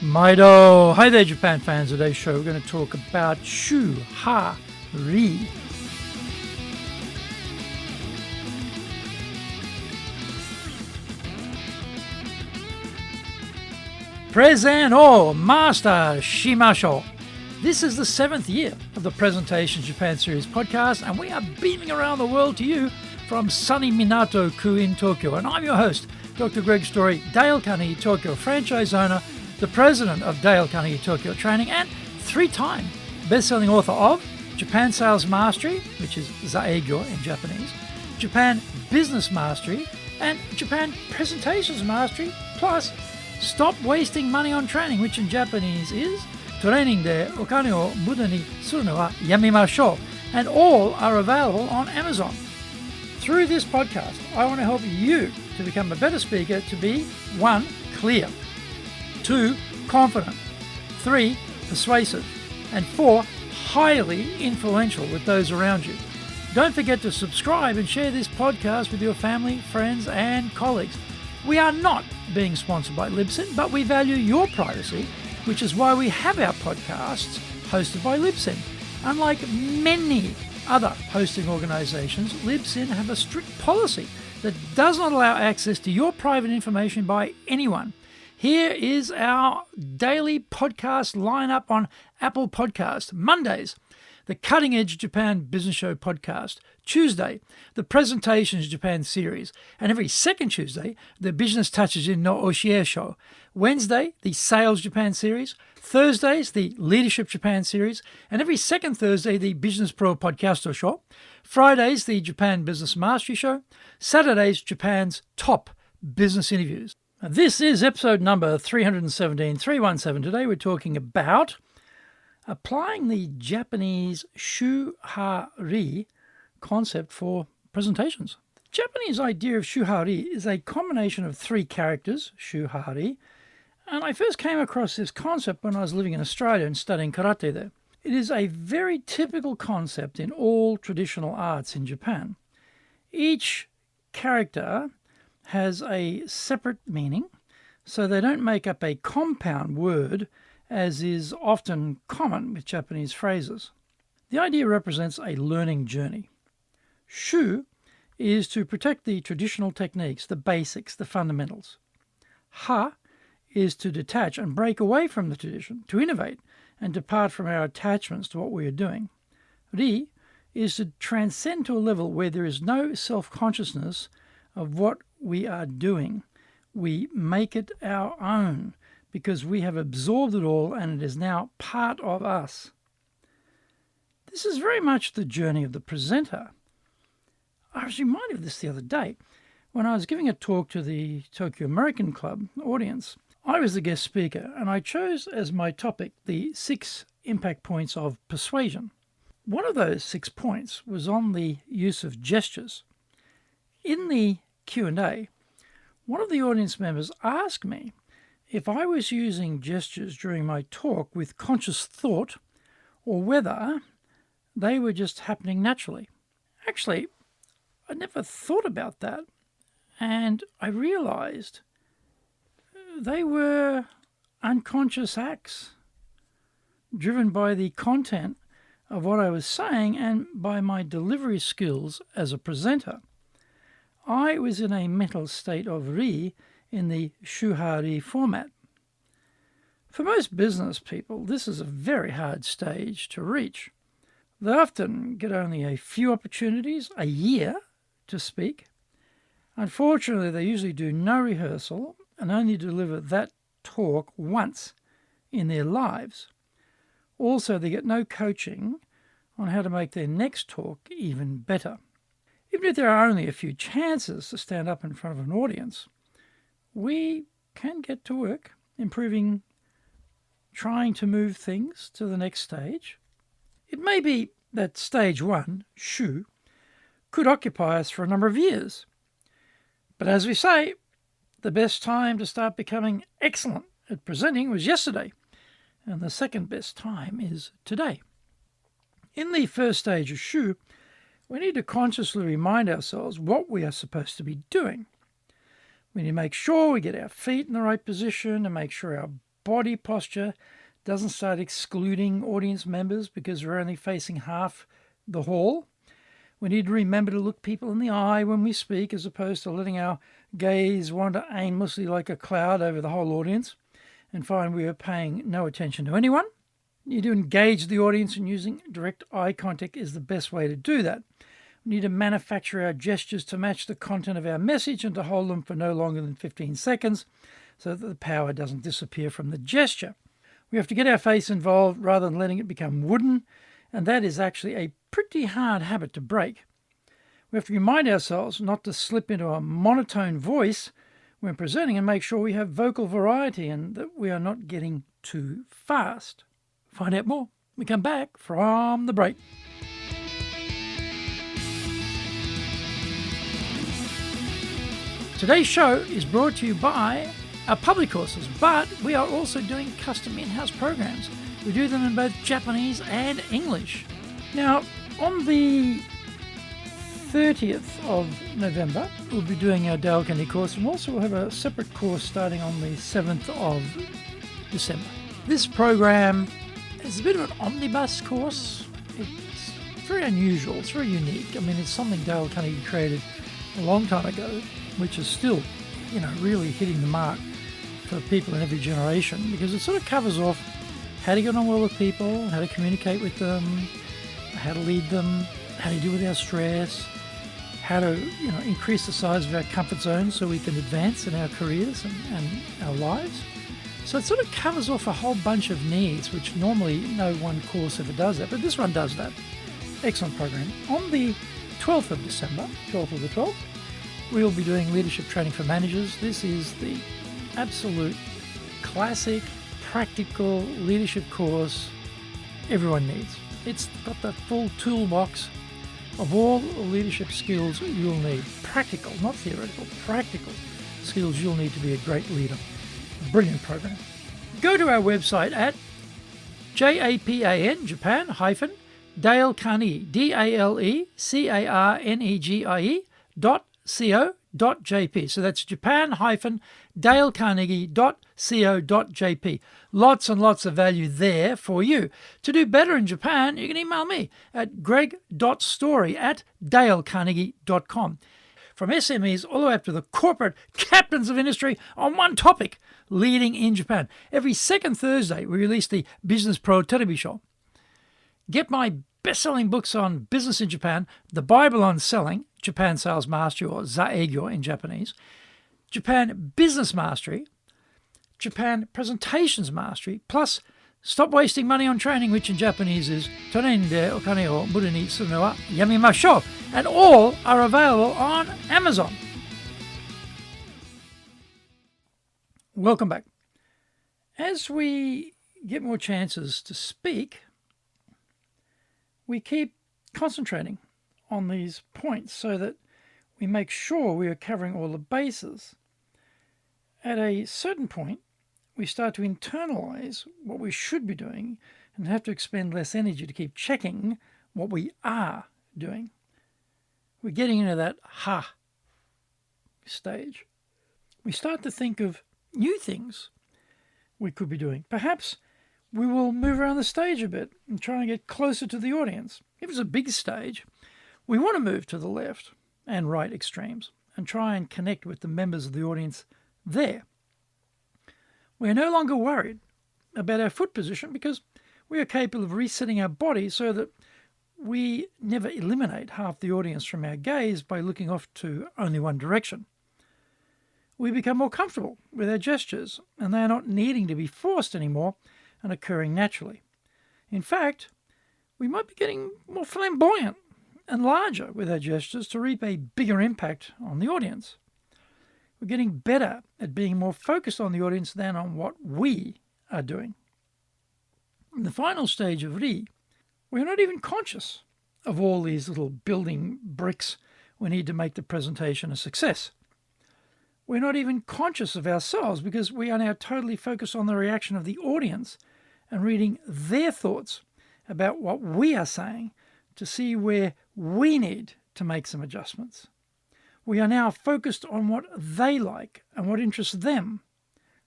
Maido! Hi there, Japan fans. Today's show we're going to talk about Shu-Ha-Ri. Present or Master Shimasho. This is the 7th year of the Presentation Japan Series podcast, and we are beaming around the world to you from sunny Minato-ku in Tokyo. And I'm your host, Dr. Greg Story, Dale Carnegie Tokyo franchise owner, the president of Dale Carnegie Tokyo Training, and 3-time best-selling author of Japan Sales Mastery, which is Zaegyo in Japanese, Japan Business Mastery, and Japan Presentations Mastery, plus Stop Wasting Money on Training, which in Japanese is Training de okane o muda ni suru no wa yamimashou, and all are available on Amazon. Through this podcast, I want to help you to become a better speaker, to be 1. Clear, 2. Confident, 3. Persuasive, and 4. Highly influential with those around you. Don't forget to subscribe and share this podcast with your family, friends, and colleagues. We are not being sponsored by Libsyn, but we value your privacy, which is why we have our podcasts hosted by Libsyn. Unlike many other hosting organizations, Libsyn have a strict policy that does not allow access to your private information by anyone. Here is our daily podcast lineup on Apple Podcast. Mondays, the Cutting Edge Japan Business Show podcast. Tuesday, the Presentations Japan series. And every second Tuesday, the Business Touches in no Oshie show. Wednesday, the Sales Japan series. Thursdays, the Leadership Japan series. And every second Thursday, the Business Pro Podcast show. Fridays, the Japan Business Mastery show. Saturdays, Japan's top business interviews. Now, this is episode number 317. Today we're talking about applying the Japanese Shu-Ha-Ri concept for presentations. The Japanese idea of Shu-Ha-Ri is a combination of 3 characters, Shu-Ha-Ri, and I first came across this concept when I was living in Australia and studying karate there. It is a very typical concept in all traditional arts in Japan. Each character has a separate meaning, so they don't make up a compound word, as is often common with Japanese phrases. The idea represents a learning journey. Shu is to protect the traditional techniques, the basics, the fundamentals. Ha is to detach and break away from the tradition, to innovate and depart from our attachments to what we are doing. Ri is to transcend to a level where there is no self-consciousness of what we are doing. We make it our own because we have absorbed it all and it is now part of us. This is very much the journey of the presenter. I was reminded of this the other day when I was giving a talk to the Tokyo American Club audience. I was the guest speaker and I chose as my topic the 6 impact points of persuasion. One of those 6 points was on the use of gestures. In the Q&A, one of the audience members asked me if I was using gestures during my talk with conscious thought or whether they were just happening naturally. Actually, I never thought about that, and I realized they were unconscious acts driven by the content of what I was saying and by my delivery skills as a presenter. I was in a mental state of Ri in the Shu-Ha-Ri format. For most business people, this is a very hard stage to reach. They often get only a few opportunities a year to speak. Unfortunately, they usually do no rehearsal and only deliver that talk once in their lives. Also, they get no coaching on how to make their next talk even better. Even if there are only a few chances to stand up in front of an audience, we can get to work improving, trying to move things to the next stage. It may be that stage 1, Shu, could occupy us for a number of years. But as we say, the best time to start becoming excellent at presenting was yesterday, and the second best time is today. In the first stage of Shu, we need to consciously remind ourselves what we are supposed to be doing. We need to make sure we get our feet in the right position and make sure our body posture doesn't start excluding audience members because we're only facing half the hall. We need to remember to look people in the eye when we speak, as opposed to letting our gaze wander aimlessly like a cloud over the whole audience and find we are paying no attention to anyone. You need to engage the audience, and using direct eye contact is the best way to do that. We need to manufacture our gestures to match the content of our message and to hold them for no longer than 15 seconds so that the power doesn't disappear from the gesture. We have to get our face involved rather than letting it become wooden, and that is actually a pretty hard habit to break. We have to remind ourselves not to slip into a monotone voice when presenting and make sure we have vocal variety and that we are not getting too fast. Find out more when we come back from the break. Today's show is brought to you by our public courses, but we are also doing custom in-house programs. We do them in both Japanese and English. Now, on the 30th of November, we'll be doing our Dale Carnegie course, and also we'll have a separate course starting on the 7th of December. This program is a bit of an omnibus course. It's very unusual, it's very unique. I mean, it's something Dale Carnegie created a long time ago, which is still, really hitting the mark for people in every generation, because it sort of covers off how to get on well with people, how to communicate with them, how to lead them, how to deal with our stress, how to increase the size of our comfort zone so we can advance in our careers and our lives. So it sort of covers off a whole bunch of needs, which normally no one course ever does that, but this one does that. Excellent program. On the 12th of December, 12th of the 12th, we'll be doing leadership training for managers. This is the absolute classic, practical leadership course everyone needs. It's got the full toolbox of all the leadership skills you'll need. Practical, not theoretical, practical skills you'll need to be a great leader. Brilliant program. Go to our website at Japan Carnegie, DaleCarnegie.co.jp. So that's Japan-dalecarnegie.co.jp. Lots and lots of value there for you. To do better in Japan, you can email me at greg.story@dalecarnegie.com. From SMEs all the way up to the corporate captains of industry on one topic, leading in Japan. Every second Thursday, we release the Business Pro Television Show. Get my best-selling books on business in Japan, The Bible on Selling, Japan Sales Mastery, or Zaegyo in Japanese, Japan Business Mastery, Japan Presentations Mastery, plus Stop Wasting Money on Training, which in Japanese is Tonen de okane o mura ni suru no wa yamimashou, and all are available on Amazon. Welcome back. As we get more chances to speak, we keep concentrating on these points so that we make sure we are covering all the bases. At a certain point, we start to internalize what we should be doing and have to expend less energy to keep checking what we are doing. We're getting into that ha stage. We start to think of new things we could be doing. Perhaps we will move around the stage a bit and try and get closer to the audience. If it's a big stage, we want to move to the left and right extremes and try and connect with the members of the audience there. We're no longer worried about our foot position because we are capable of resetting our body so that we never eliminate half the audience from our gaze by looking off to only one direction. We become more comfortable with our gestures, and they are not needing to be forced anymore and occurring naturally. In fact, we might be getting more flamboyant and larger with our gestures to reap a bigger impact on the audience. We're getting better at being more focused on the audience than on what we are doing. In the final stage of Ri, we're not even conscious of all these little building bricks we need to make the presentation a success. We're not even conscious of ourselves because we are now totally focused on the reaction of the audience and reading their thoughts about what we are saying to see where we need to make some adjustments. We are now focused on what they like and what interests them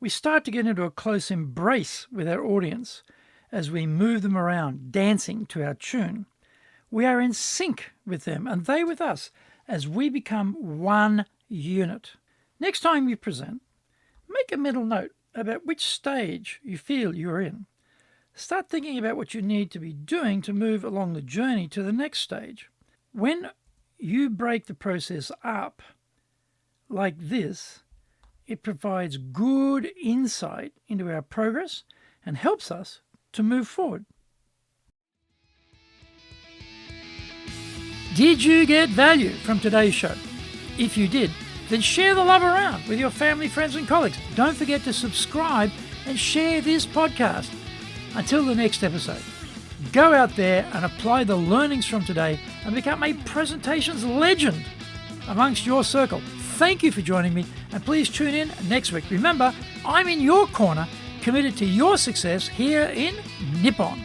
We start to get into a close embrace with our audience as we move them around, dancing to our tune. We are in sync with them and they with us as we become one unit. Next time you present, make a mental note about which stage you feel you're in. Start thinking about what you need to be doing to move along the journey to the next stage. When you break the process up like this, it provides good insight into our progress and helps us to move forward. Did you get value from today's show? If you did, then share the love around with your family, friends, and colleagues. Don't forget to subscribe and share this podcast. Until the next episode, go out there and apply the learnings from today and become a presentations legend amongst your circle. Thank you for joining me, and please tune in next week. Remember, I'm in your corner, committed to your success here in Nippon.